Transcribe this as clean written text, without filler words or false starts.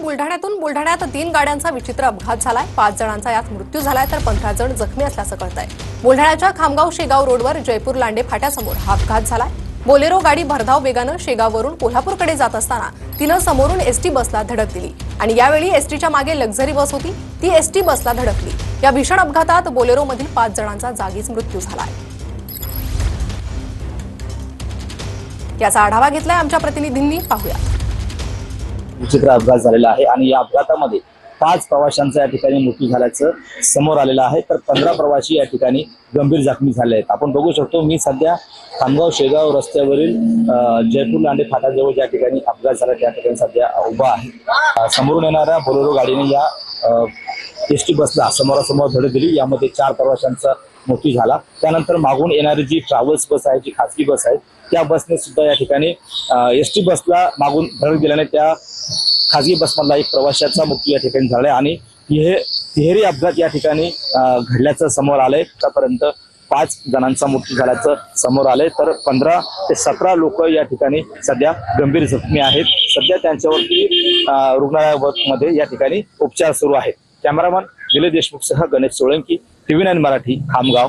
बुलढाण्यात 3 गाड्यांचा विचित्र अपघात झालाय। 5 जणांचा यात मृत्यू झालाय तर 15 जण जखमी असल्याचं कळतंय। बुलढाण्याच्या खामगाव शेगाव रोडवर जयपूर लांडे फाट्यासमोर हा अपघात झालाय। बोलेरो गाडी भरधाव वेगानं शेगाववरून कोल्हापूरकडे जात असताना तिनं समोरून एसटी बसला धडक दिली आणि यावेळी एसटीच्या मागे लक्झरी बस होती, ती एसटी बसला धडकली। या भीषण अपघातात बोलेरोमधील 5 जणांचा जागीच मृत्यू झालाय। याचा आढावा घेतलाय आमच्या प्रतिनिधींनी, पाहूया। विचित्र अपघात झालेला आहे आणि या अपघातामध्ये 5 प्रवाशांचा या ठिकाणी मृत्यू झाल्याचं समोर आलेलं आहे, तर 15 प्रवासी या ठिकाणी गंभीर जखमी झाले आहेत। आपण बघू शकतो, मी सध्या खामगाव शेगाव रस्त्यावरील जयपूर लांडे फाट्याजवळ ज्या ठिकाणी अपघात झाला त्या ठिकाणी सध्या उभा आहे। समोरून येणाऱ्या बोलेरो गाडीने या एसटी बसला समोरासमोर धडक दिली, यामध्ये 4 प्रवाशांचा मृत्यू झाला। त्यानंतर मागून येणारी जी ट्रॅव्हल्स बस आहे, जी खासगी बस आहे, त्या बसने सुद्धा या ठिकाणी एसटी बसला मागून धडक दिल्याने त्या खासगी बसमधला एक प्रवाशाचा मृत्यू या ठिकाणी झाला आणि हे तिहेरी अपघात या ठिकाणी घडल्याचं समोर आलंय। आतापर्यंत 5 जणांचा मृत्यू झाल्याचं समोर आलंय, तर 15 ते 17 लोक या ठिकाणी सध्या गंभीर जखमी आहेत। सध्या त्यांच्यावरती रुग्णालयामध्ये या ठिकाणी उपचार सुरू आहेत। कॅमेरामन दिलीप देशमुखसह गणेश सोळंकी, TV9 मराठी, खामगाव।